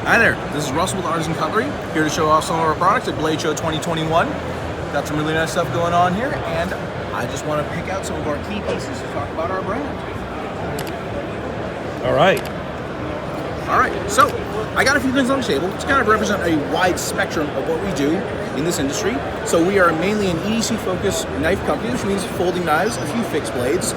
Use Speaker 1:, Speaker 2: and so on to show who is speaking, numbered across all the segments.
Speaker 1: Hi there, this is Russell with Artisan Cutlery, here to show off some of our products at Blade Show 2021. Got some really nice stuff going on here, and I just want to pick out some of our key pieces to talk about our brand.
Speaker 2: All right,
Speaker 1: so I got a few things on the table to kind of represent a wide spectrum of what we do in this industry. So we are mainly an EDC-focused knife company, which means folding knives, a few fixed blades,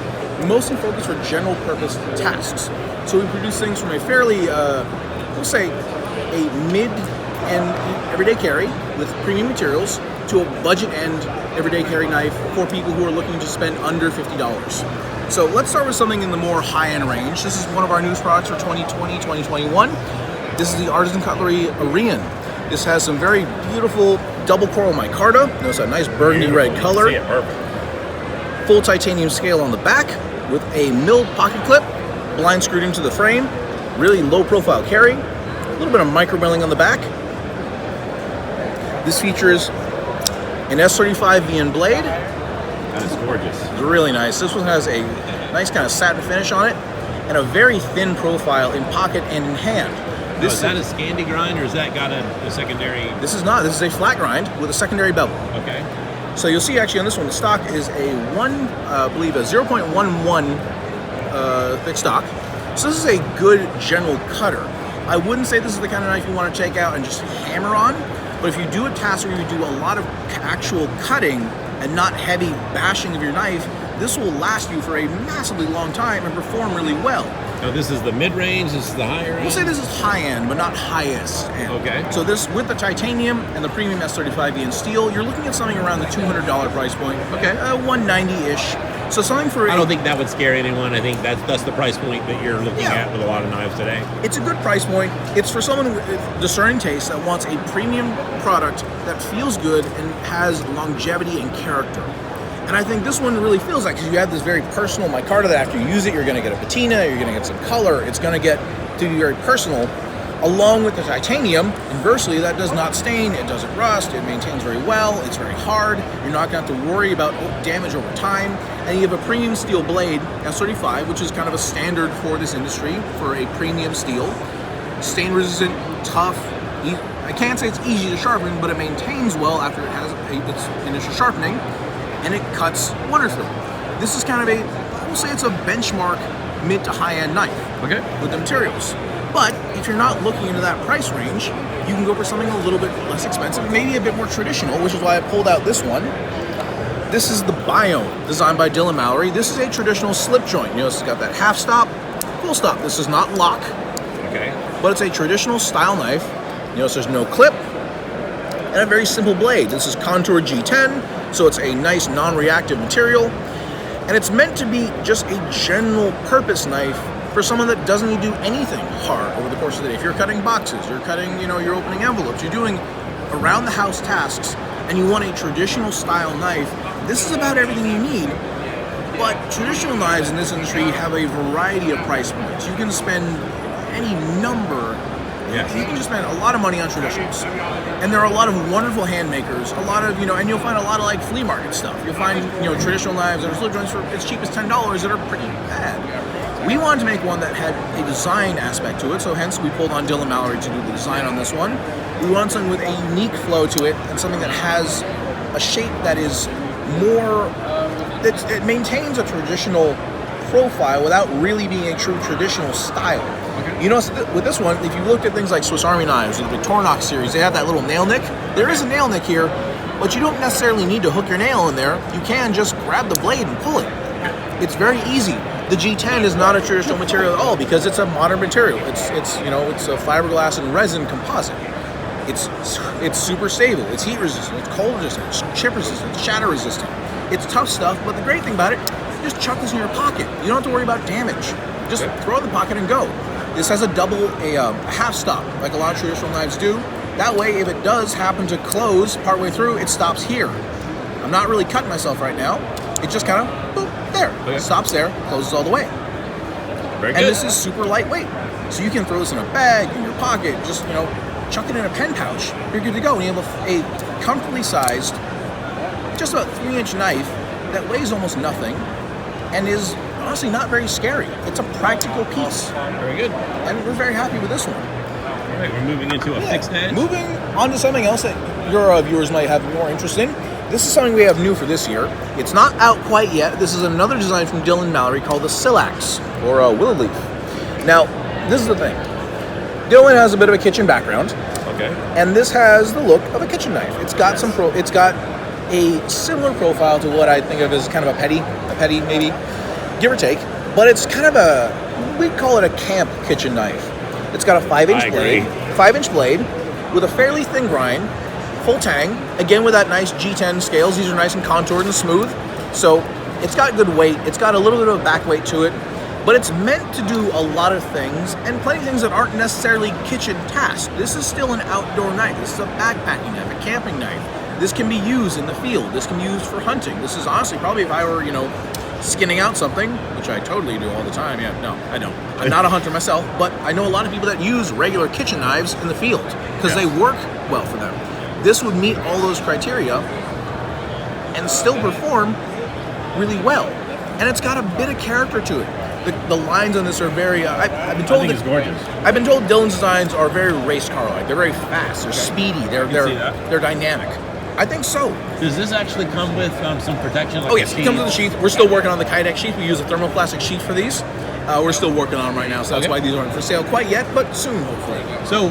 Speaker 1: mostly focused for general purpose tasks. So we produce things from a fairly, we'll say, a mid-end everyday carry with premium materials to a budget-end everyday carry knife for people who are looking to spend under $50. So let's start with something in the more high-end range. This is one of our newest products for 2020-2021. This is the Artisan Cutlery Arian. This has some very beautiful double coral micarta. Notice that nice burgundy red color.
Speaker 2: See it, perfect.
Speaker 1: Full titanium scale on the back with a milled pocket clip, blind screwed into the frame. Really low profile carry. A little bit of micro milling on the back. This features an S35 VN blade.
Speaker 2: That is gorgeous.
Speaker 1: It's really nice. This one has a nice kind of satin finish on it and a very thin profile in pocket and in hand.
Speaker 2: Is that a Scandi grind, or has that got a secondary?
Speaker 1: This is not. This is a flat grind with a secondary bevel.
Speaker 2: Okay.
Speaker 1: So you'll see actually on this one, the stock is a 0.11 thick stock. So this is a good general cutter. I wouldn't say this is the kind of knife you want to take out and just hammer on, but if you do a task where you do a lot of actual cutting and not heavy bashing of your knife, this will last you for a massively long time and perform really well.
Speaker 2: Now this is the mid-range, this is the higher end?
Speaker 1: We'll say this is high-end, but not highest end.
Speaker 2: Okay.
Speaker 1: So this, with the titanium and the premium S35 in steel, you're looking at something around the $200 price point.
Speaker 2: Okay.
Speaker 1: 190-ish. So something for...
Speaker 2: I don't think that would scare anyone. I think that's the price point that you're looking at with a lot of knives today.
Speaker 1: It's a good price point. It's for someone with discerning taste that wants a premium product that feels good and has longevity and character. And I think this one really feels like, because you have this very personal micarta that after you use it, you're going to get a patina, you're going to get some color, it's going to get to be very personal. Along with the titanium, inversely, that does not stain, it doesn't rust, it maintains very well, it's very hard, you're not going to have to worry about damage over time, and you have a premium steel blade, S35, which is kind of a standard for this industry, for a premium steel. Stain resistant, tough, I can't say it's easy to sharpen, but it maintains well after it has its initial sharpening, and it cuts wonderfully. This is kind of a, I will say it's a benchmark mid to high-end knife with the materials. But if you're not looking into that price range, you can go for something a little bit less expensive, maybe a bit more traditional, which is why I pulled out this one. This is the Biome, designed by Mallory. This is a traditional slip joint. You notice it's got that half stop, full stop. This is not lock, but it's a traditional style knife. You notice there's no clip, and a very simple blade. This is Contour G10, so it's a nice non-reactive material, and it's meant to be just a general purpose knife for someone that doesn't need to do anything hard over the course of the day. If you're cutting boxes, you're cutting, you're opening envelopes, you're doing around the house tasks, and you want a traditional style knife, this is about everything you need. But traditional knives in this industry have a variety of price points. You can spend any number. You can just spend a lot of money on traditionals. And there are a lot of wonderful hand makers, a lot of, and you'll find a lot of like flea market stuff. You'll find, traditional knives that are slip joints for as cheap as $10 that are pretty bad. We wanted to make one that had a design aspect to it, so hence we pulled on Mallory to do the design on this one. We wanted something with a unique flow to it and something that has a shape that is more, it maintains a traditional profile without really being a true traditional style. You know, with this one, if you looked at things like Swiss Army knives or the Victorinox series, they have that little nail nick. There is a nail nick here, but you don't necessarily need to hook your nail in there. You can just grab the blade and pull it. It's very easy. The G10 is not a traditional material at all because it's a modern material. It's a fiberglass and resin composite. It's super stable. It's heat resistant. It's cold resistant. It's chip resistant. It's shatter resistant. It's tough stuff. But the great thing about it, you just chuck this in your pocket. You don't have to worry about damage. Just throw it in the pocket and go. This has a half stop, like a lot of traditional knives do. That way, if it does happen to close partway through, it stops here. I'm not really cutting myself right now. It just kind of, boop, there. Stops there, closes all the way.
Speaker 2: Very good.
Speaker 1: And this is super lightweight. So you can throw this in a bag, in your pocket, just, chuck it in a pen pouch. You're good to go. And you have a comfortably sized, just about 3-inch knife that weighs almost nothing and is honestly not very scary. It's a practical piece.
Speaker 2: Very good.
Speaker 1: And we're very happy with this one.
Speaker 2: All right, we're moving into a fixed edge.
Speaker 1: Moving on to something else that your viewers might have more interest in. This is something we have new for this year. It's not out quite yet. This is another design from Dylan and Mallory called the Silax, or willow leaf. Now, this is the thing. Dylan has a bit of a kitchen background.
Speaker 2: Okay.
Speaker 1: And this has the look of a kitchen knife. It's got it's got a similar profile to what I think of as kind of a petty maybe, give or take. But it's kind of we call it a camp kitchen knife. It's got a 5-inch blade with a fairly thin grind, full tang, again with that nice G10 scales. These are nice and contoured and smooth. So it's got good weight. It's got a little bit of a back weight to it, but it's meant to do a lot of things and plenty of things that aren't necessarily kitchen tasks. This is still an outdoor knife. This is a backpacking knife, a camping knife. This can be used in the field. This can be used for hunting. This is honestly probably if I were, skinning out something, which I totally do all the time. Yeah, no, I don't. I'm not a hunter myself, but I know a lot of people that use regular kitchen knives in the field because they work well for them. This would meet all those criteria and still perform really well. And it's got a bit of character to it. The lines on this are very. I've been told
Speaker 2: I think it's gorgeous.
Speaker 1: I've been told Dylan's designs are very race car-like. They're very fast. They're speedy. They're dynamic. I think so.
Speaker 2: Does this actually come with some protection? Like
Speaker 1: Yes, it comes with a sheath. We're still working on the Kydex sheath. We use a thermoplastic sheath for these. We're still working on them right now, so that's why these aren't for sale quite yet, but soon, hopefully.
Speaker 2: So,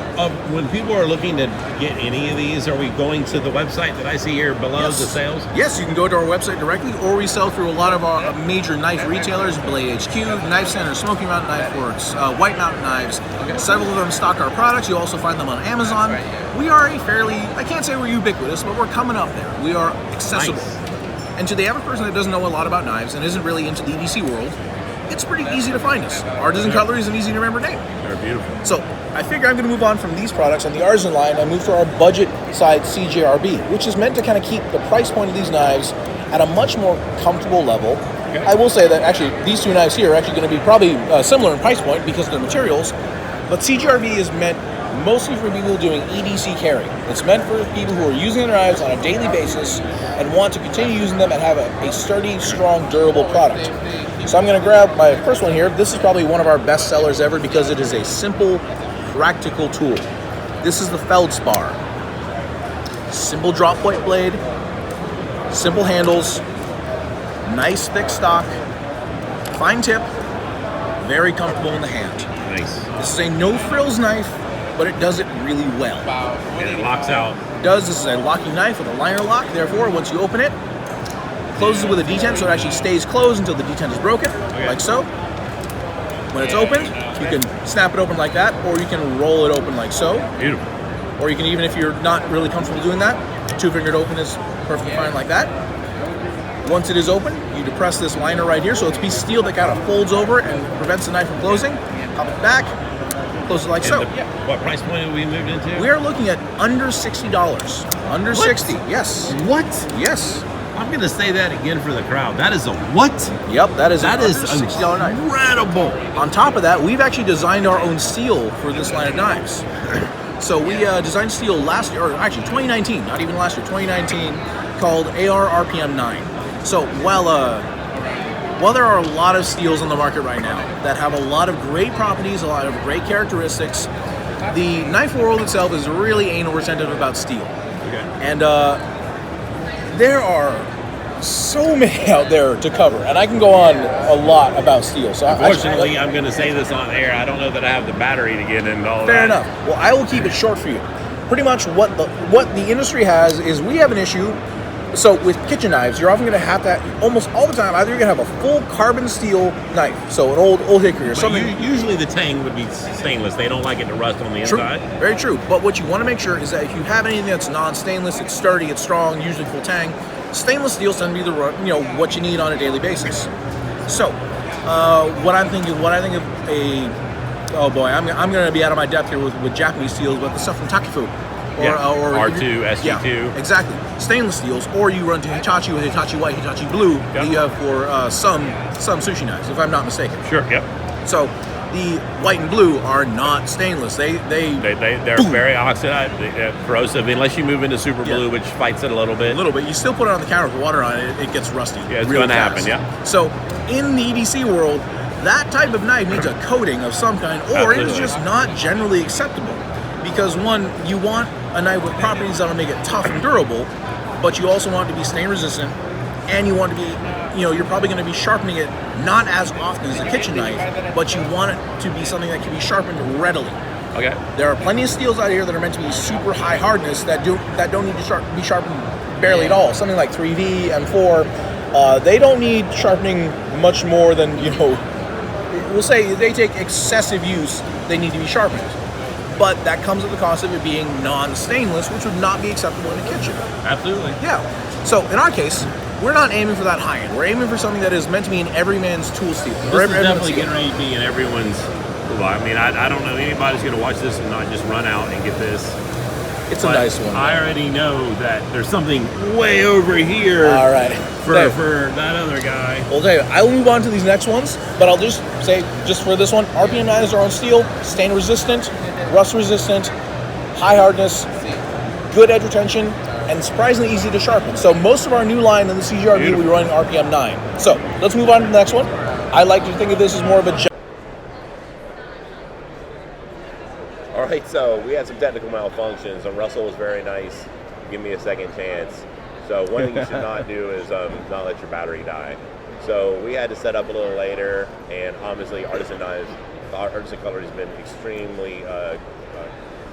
Speaker 2: when people are looking to get any of these, are we going to the website that I see here below the sales?
Speaker 1: Yes, you can go to our website directly, or we sell through a lot of our major knife retailers, Blade HQ, Knife Center, Smoky Mountain Knife Works, White Mountain Knives. Several of them stock our products. You'll also find them on Amazon. We are I can't say we're ubiquitous, but we're coming up there. We are accessible.
Speaker 2: Nice.
Speaker 1: And to the average person that doesn't know a lot about knives and isn't really into the EDC world, it's pretty easy to find us. Artisan Cutlery is an easy to remember name.
Speaker 2: They're beautiful.
Speaker 1: So I figure I'm going to move on from these products on the Artisan line and move to our budget side CJRB, which is meant to kind of keep the price point of these knives at a much more comfortable level. Okay. I will say that actually these two knives here are actually going to be probably similar in price point because of their materials, but CJRB is meant mostly for people doing EDC carry. It's meant for people who are using their knives on a daily basis and want to continue using them and have a sturdy, strong, durable product. So I'm going to grab my first one here. This is probably one of our best sellers ever because it is a simple, practical tool. This is the Feldspar. Simple drop point blade, simple handles, nice thick stock, fine tip, very comfortable in the hand.
Speaker 2: Nice.
Speaker 1: This is a no-frills knife, but it does it really well.
Speaker 2: And it locks out.
Speaker 1: This is a locking knife with a liner lock. Therefore, once you open it, closes with a detent, so it actually stays closed until the detent is broken, like so. When it's opened, you can snap it open like that, or you can roll it open like so.
Speaker 2: Beautiful.
Speaker 1: Or you can, even if you're not really comfortable doing that, two-fingered open is perfectly fine like that. Once it is open, you depress this liner right here, so it's a piece of steel that kind of folds over and prevents the knife from closing. Pop it back, close it like so.
Speaker 2: What price point have we moved into?
Speaker 1: We are looking at under $60. Under 60, yes.
Speaker 2: What?
Speaker 1: Yes.
Speaker 2: I'm going to say that again for the crowd. That is a what?
Speaker 1: Yep, that is
Speaker 2: $60
Speaker 1: knife.
Speaker 2: Incredible.
Speaker 1: On top of that, we've actually designed our own steel for this line of knives. So we designed steel last year, or actually 2019, not even last year, 2019, called AR RPM 9. So while there are a lot of steels on the market right now that have a lot of great properties, a lot of great characteristics, the knife world itself is really anal retentive about steel.
Speaker 2: Okay.
Speaker 1: And there are so many out there to cover, and I can go on a lot about steel. So
Speaker 2: unfortunately, I'm going to say this on air. I don't know that I have the battery to get into all that.
Speaker 1: Fair enough. Well, I will keep it short for you. Pretty much what the industry has is we have an issue. So with kitchen knives, you're often going to have to, almost all the time, either you're going to have a full carbon steel knife, so an old hickory or something.
Speaker 2: Usually the tang would be stainless. They don't like it to rust on the inside.
Speaker 1: Very true. But what you want to make sure is that if you have anything that's non-stainless, it's sturdy, it's strong, usually full tang, stainless steels tend to be what you need on a daily basis. So what I think of oh boy, I'm going to be out of my depth here with Japanese steels, but the stuff from Takifu. Or
Speaker 2: R2, SG2.
Speaker 1: Yeah, exactly. Stainless steels, or you run to Hitachi with Hitachi White, Hitachi Blue that you have for some sushi knives, if I'm not mistaken.
Speaker 2: Sure, yep.
Speaker 1: So the white and blue are not stainless. They're
Speaker 2: very oxidized, corrosive, unless you move into super blue, which fights it a little bit. You still put it on the counter with water on it, it gets rusty. Yeah, it's going to happen, yeah.
Speaker 1: So in the EDC world, that type of knife needs a coating of some kind, or it is just not generally acceptable. Because one, you want a knife with properties that'll make it tough and durable, but you also want it to be stain resistant, and you want to be, you're probably going to be sharpening it not as often as a kitchen knife, but you want it to be something that can be sharpened readily.
Speaker 2: Okay.
Speaker 1: There are plenty of steels out here that are meant to be super high hardness that don't need to be sharpened barely at all. Something like 3V, M4, they don't need sharpening much more than, we'll say they take excessive use, they need to be sharpened. But that comes at the cost of it being non-stainless, which would not be acceptable in a kitchen.
Speaker 2: Absolutely.
Speaker 1: Yeah. So in our case, we're not aiming for that high end. We're aiming for something that is meant to be in every man's tool steel.
Speaker 2: This is definitely getting ready to be in everyone's. I mean, I don't know anybody's going to watch this and not just run out and get this.
Speaker 1: It's a nice one.
Speaker 2: I already know that there's something way over here.
Speaker 1: All right.
Speaker 2: For that other guy.
Speaker 1: Well, Dave, I'll move on to these next ones, but I'll just say, just for this one, RPM 9s are on steel, stain resistant, rust resistant, high hardness, good edge retention, and surprisingly easy to sharpen. So most of our new line in the CGRB will be running RPM 9. So let's move on to the next one. I like to think of this as more of a
Speaker 3: All right, so we had some technical malfunctions, and Russell was very nice. Give me a second chance. So one thing you should not do is not let your battery die. So we had to set up a little later, and obviously Artisan Cutlery has been extremely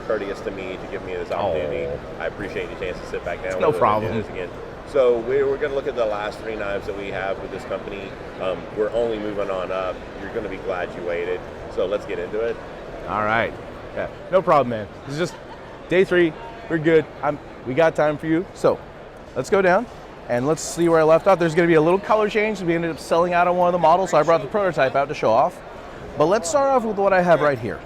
Speaker 3: courteous to me to give me this opportunity. I appreciate the chance to sit back down.
Speaker 1: No problem.
Speaker 3: And do this again. So we're going to look at the last 3 knives that we have with this company. We're only moving on up. You're going to be glad you waited. So let's get into it.
Speaker 4: All right. Yeah, no problem, man. It's just day 3. We're good. We got time for you. So let's go down and let's see where I left off. There's going to be a little color change. We ended up selling out on one of the models, so I brought the prototype out to show off. But let's start off with what I have right here.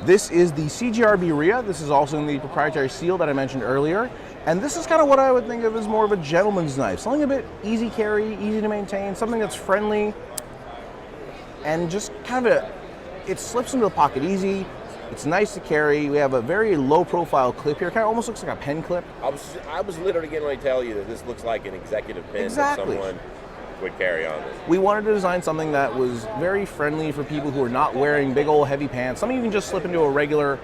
Speaker 4: This is the CGRB RIA. This is also in the proprietary seal that I mentioned earlier. And this is kind of what I would think of as more of a gentleman's knife. Something a bit easy carry, easy to maintain, something that's friendly, and just kind of it slips into the pocket easy. It's nice to carry. We have a very low profile clip here. Kind of almost looks like a pen clip.
Speaker 3: I was literally getting ready to tell you that this looks like an executive pen that someone would carry on this.
Speaker 4: We wanted to design something that was very friendly for people who are not wearing big old heavy pants. Something you can just slip into a regular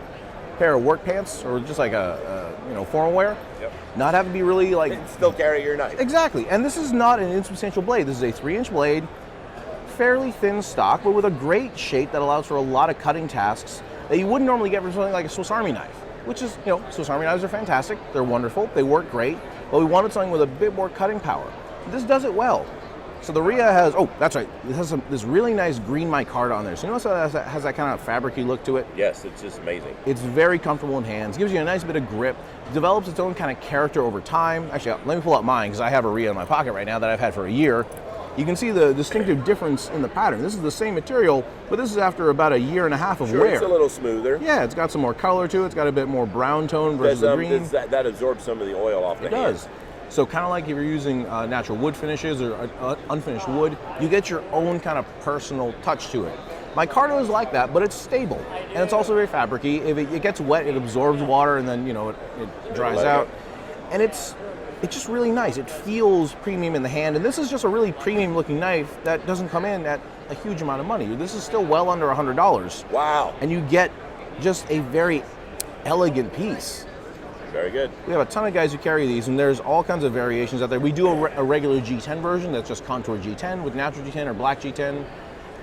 Speaker 4: pair of work pants or just like a formal wear.
Speaker 3: Yep.
Speaker 4: Not have to be really like...
Speaker 3: And still carry your knife.
Speaker 4: Exactly. And this is not an insubstantial blade. This is a 3-inch blade, fairly thin stock, but with a great shape that allows for a lot of cutting tasks that you wouldn't normally get from something like a Swiss Army knife, which is, Swiss Army knives are fantastic. They're wonderful. They work great, but we wanted something with a bit more cutting power. This does it well. So the RIA has, that's right, it has this really nice green micarta on there. So you notice how it has that kind of fabric-y look to it?
Speaker 3: Yes, it's just amazing.
Speaker 4: It's very comfortable in hands, gives you a nice bit of grip, develops its own kind of character over time. Actually, let me pull out mine because I have a RIA in my pocket right now that I've had for a year. You can see the distinctive difference in the pattern. This is the same material, but this is after about a year and a half of wear.
Speaker 3: It's a little smoother.
Speaker 4: Yeah, it's got some more color to it. It's got a bit more brown tone versus the green.
Speaker 3: That absorbs some of the oil off the hand.
Speaker 4: It does. So kind of like if you're using natural wood finishes or unfinished wood, you get your own kind of personal touch to it. Micarta is like that, but it's stable. And it's also very fabric-y. If it gets wet, it absorbs water and then, it dries out. And it's just really nice. It feels premium in the hand. And this is just a really premium looking knife that doesn't come in at a huge amount of money. This is still well under $100.
Speaker 3: Wow.
Speaker 4: And you get just a very elegant piece.
Speaker 3: Very good.
Speaker 4: We have a ton of guys who carry these, and there's all kinds of variations out there. We do a regular G10 version that's just contour G10 with natural G10 or black G10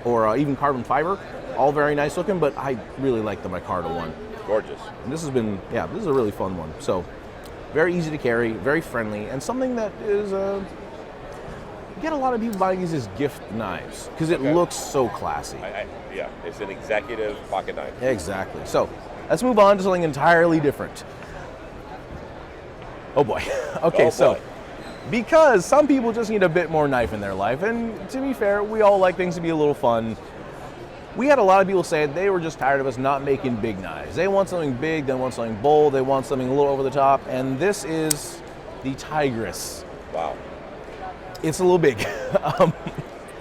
Speaker 4: or even carbon fiber. All very nice looking, but I really like the micarta one.
Speaker 3: Gorgeous.
Speaker 4: And this is a really fun one. So very easy to carry, very friendly, and something that is, you get a lot of people buying these as gift knives because it looks so classy.
Speaker 3: Yeah, it's an executive pocket knife.
Speaker 4: Exactly. So let's move on to something entirely different. Oh boy. Okay, so because some people just need a bit more knife in their life, and to be fair, we all like things to be a little fun. We had a lot of people say they were just tired of us not making big knives. They want something big, they want something bold, they want something a little over the top, and this is the Tigress.
Speaker 3: Wow.
Speaker 4: It's a little big.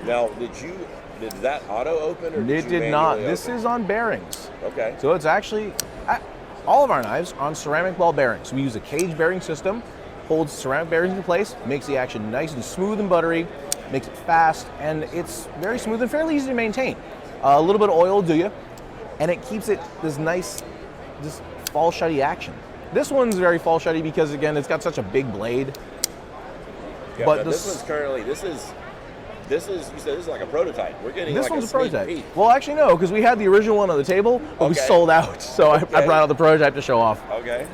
Speaker 3: Now, did that auto open or
Speaker 4: It did not. This is on bearings.
Speaker 3: Okay.
Speaker 4: So it's actually, all of our knives on ceramic ball bearings. We use a cage bearing system, holds ceramic bearings in place, makes the action nice and smooth and buttery, makes it fast, and it's very smooth and fairly easy to maintain. A little bit of oil will do you, and it keeps it this nice this fall shutty action. This one's very fall shutty because, again, it's got such a big blade.
Speaker 3: Yeah, but this one's currently, this is, you said this is like a prototype. We're getting
Speaker 4: this
Speaker 3: like
Speaker 4: one's
Speaker 3: a
Speaker 4: a prototype.
Speaker 3: peek.
Speaker 4: Well, actually, no, because we had the original one on the table, but we sold out. So I brought out the prototype to show off.
Speaker 3: Okay.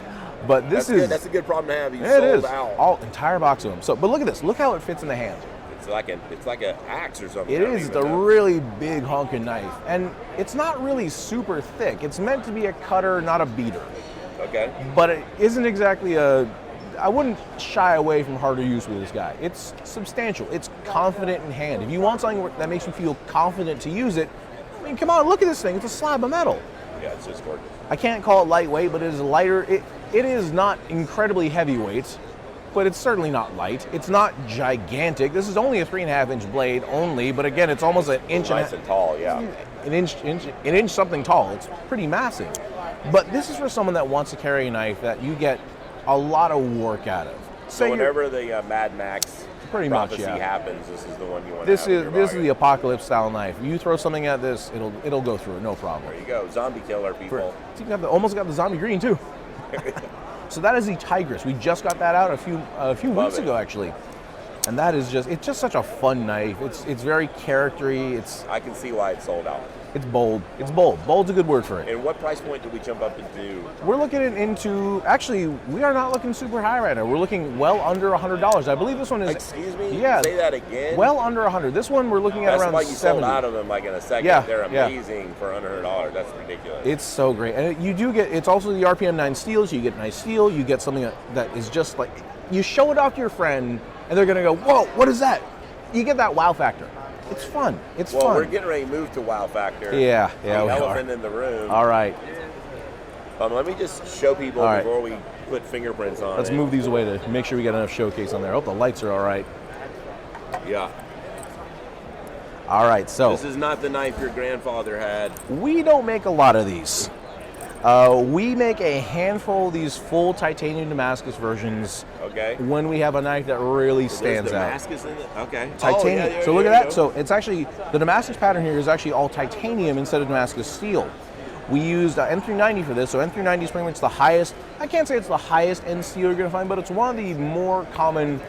Speaker 4: But this
Speaker 3: that's a good problem to have. You
Speaker 4: it
Speaker 3: sold
Speaker 4: is.
Speaker 3: out.
Speaker 4: All entire box of them. So, but look at this. Look how it fits in the hand.
Speaker 3: It's like an axe or something.
Speaker 4: It is. It's a really big honking knife, and it's not really super thick. It's meant to be a cutter, not a beater.
Speaker 3: Okay.
Speaker 4: But it isn't exactly I wouldn't shy away from harder use with this guy. It's substantial. It's confident in hand. If you want something that makes you feel confident to use it, I mean, come on, look at this thing. It's a slab of metal.
Speaker 3: Yeah, it's just gorgeous.
Speaker 4: I can't call it lightweight, but it is lighter. It is not incredibly heavyweight, but it's certainly not light. It's not gigantic. This is only a 3.5-inch blade only, but again, it's almost an inch
Speaker 3: nice and tall, yeah.
Speaker 4: An inch something tall. It's pretty massive. But this is for someone that wants to carry a knife that you get a lot of work out of.
Speaker 3: So whenever the Mad Max prophecy happens, this is the one you want to have in your
Speaker 4: This is the apocalypse style knife. You throw something at this, it'll go through, no problem.
Speaker 3: There you go, zombie killer, people.
Speaker 4: You almost got the zombie green too. So that is the Tigress. We just got that out a few weeks ago, actually. And that is it's just such a fun knife. It's very charactery.
Speaker 3: I can see why it's sold out.
Speaker 4: It's bold. It's bold. Bold's a good word for it.
Speaker 3: And what price point did we jump up into?
Speaker 4: We're looking into, actually, we are not looking super high right now. We're looking well under $100. I believe this one is.
Speaker 3: Excuse me?
Speaker 4: Yeah.
Speaker 3: Say that again?
Speaker 4: Well under 100. This one we're looking at around 70.
Speaker 3: That's why you sold out of them like in a second.
Speaker 4: Yeah,
Speaker 3: They're amazing for under $100. That's ridiculous.
Speaker 4: It's so great. And you do get, it's also the RPM 9 steel, so you get nice steel. You get something that is just like, you show it off to your friend, and they're going to go, whoa, what is that? You get that wow factor. It's fun. It's fun.
Speaker 3: Well, we're getting ready to move to wow factor.
Speaker 4: Yeah,
Speaker 3: the elephant in the room.
Speaker 4: All right.
Speaker 3: Let me just show people before we put fingerprints on.
Speaker 4: Let's move these away to make sure we get enough showcase on there. I hope the lights are all right.
Speaker 3: Yeah.
Speaker 4: All right, so.
Speaker 3: This is not the knife your grandfather had.
Speaker 4: We don't make a lot of these. We make a handful of these full titanium Damascus versions.
Speaker 3: Okay.
Speaker 4: When we have a knife that really stands out.
Speaker 3: Damascus in it? Okay.
Speaker 4: Titanium.
Speaker 3: Oh, yeah,
Speaker 4: so look at that. So it's actually, the Damascus pattern here is actually all titanium instead of Damascus steel. We used M390 for this, so M390 is pretty much the highest, I can't say it's the highest end steel you're going to find, but it's one of the more common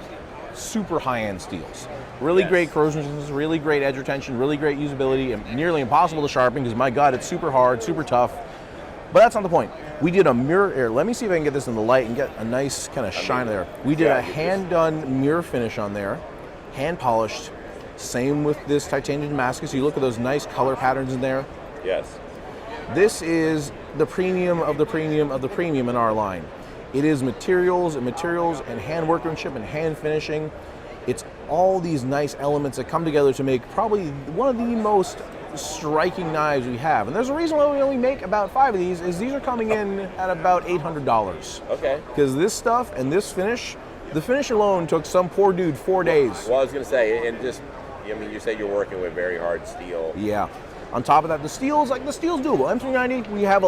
Speaker 4: super high-end steels. Really great corrosion resistance, really great edge retention, really great usability, and nearly impossible to sharpen because, my God, it's super hard, super tough. But that's not the point. We did a mirror here. Let me see if I can get this in the light and get a nice kind of shine there. We did a hand-done mirror finish on there, hand-polished. Same with this titanium Damascus. You look at those nice color patterns in there.
Speaker 3: Yes.
Speaker 4: This is the premium of the premium of the premium in our line. It is materials and hand workmanship and hand finishing. It's all these nice elements that come together to make probably one of the most striking knives we have. And there's a reason why we only make about 5 of these, is these are coming in at about $800.
Speaker 3: Okay.
Speaker 4: Because this stuff and this finish, the finish alone took some poor dude 4 days.
Speaker 3: Well, I was going to say, and just, I mean, you said you're working with very hard steel.
Speaker 4: Yeah. On top of that, the steel's doable. M390, we have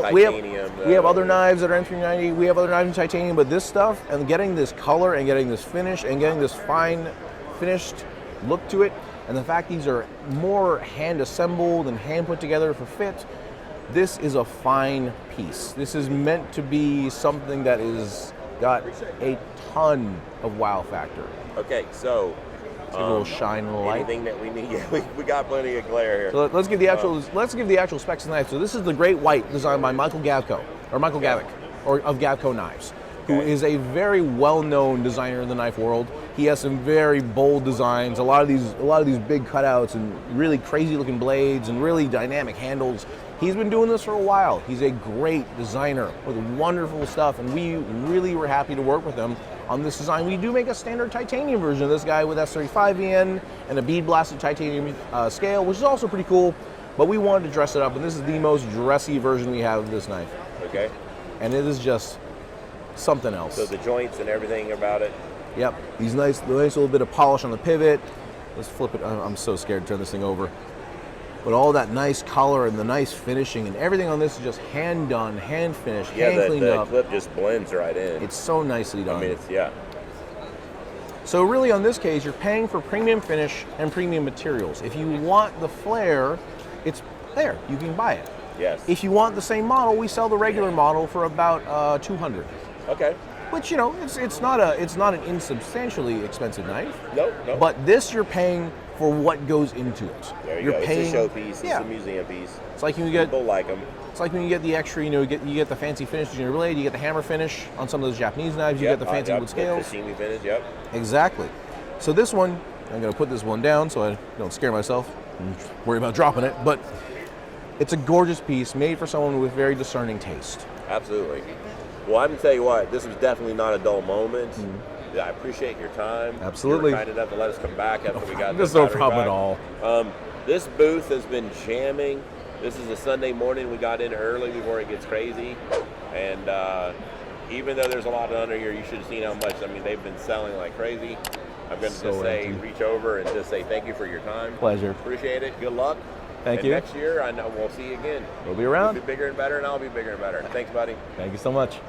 Speaker 4: other knives that are M390. We have other knives in titanium, but this stuff and getting this color and getting this finish and getting this fine finished look to it, and the fact these are more hand assembled and hand put together for fit, this is a fine piece. This is meant to be something that is got a ton of wow factor.
Speaker 3: Okay, so
Speaker 4: a little shine and light.
Speaker 3: Anything that we need, we got plenty of glare here.
Speaker 4: So let's give the actual specs of the knife. So this is the Great White, designed by Michael Gavko of Gavko Knives, who is a very well-known designer in the knife world. He has some very bold designs, a lot of these big cutouts and really crazy-looking blades and really dynamic handles. He's been doing this for a while. He's a great designer with wonderful stuff, and we really were happy to work with him on this design. We do make a standard titanium version of this guy with S35VN and a bead-blasted titanium scale, which is also pretty cool, but we wanted to dress it up, and this is the most dressy version we have of this knife.
Speaker 3: Okay.
Speaker 4: And it is just something else.
Speaker 3: So the joints and everything about it?
Speaker 4: Yep. The nice little bit of polish on the pivot. Let's flip it. I'm so scared to turn this thing over. But all that nice color and the nice finishing and everything on this is just hand done, hand finished, hand cleaned up.
Speaker 3: Yeah, the clip just blends right in.
Speaker 4: It's so nicely done.
Speaker 3: I mean,
Speaker 4: So really on this case, you're paying for premium finish and premium materials. If you want the flare, it's there. You can buy it.
Speaker 3: Yes.
Speaker 4: If you want the same model, we sell the regular model for about $200.
Speaker 3: Okay.
Speaker 4: Which, you know, it's not an insubstantially expensive knife.
Speaker 3: Nope.
Speaker 4: But this you're paying for what goes into it.
Speaker 3: There you
Speaker 4: You're
Speaker 3: go.
Speaker 4: paying,
Speaker 3: it's a showpiece.
Speaker 4: yeah.
Speaker 3: It's a museum piece.
Speaker 4: It's like when you get
Speaker 3: People like them.
Speaker 4: It's like when you get the extra, you know, you get the fancy finishes in your blade, you get the hammer finish on some of those Japanese knives, you get the fancy wood scales.
Speaker 3: The sashimi finish, yep.
Speaker 4: Exactly. So this one, I'm going to put this one down so I don't scare myself and worry about dropping it, but it's a gorgeous piece made for someone with very discerning taste.
Speaker 3: Absolutely. Well, I'm going to tell you what, this was definitely not a dull moment. I appreciate your time.
Speaker 4: Absolutely.
Speaker 3: You were kind enough to let us come back after we got
Speaker 4: There's
Speaker 3: the
Speaker 4: no
Speaker 3: battery
Speaker 4: problem
Speaker 3: back.
Speaker 4: at all.
Speaker 3: This booth has been jamming. This is a Sunday morning. We got in early before it gets crazy. And even though there's a lot under here, you should have seen how much. I mean, they've been selling like crazy. I'm going to
Speaker 4: So
Speaker 3: just say,
Speaker 4: empty.
Speaker 3: reach over and just say thank you for your time.
Speaker 4: Pleasure.
Speaker 3: Appreciate it. Good luck.
Speaker 4: Thank
Speaker 3: and
Speaker 4: you.
Speaker 3: Next year, I know we'll see you again.
Speaker 4: We'll be around.
Speaker 3: You'll be bigger and better, and I'll be bigger and better. Thanks, buddy.
Speaker 4: Thank you so much.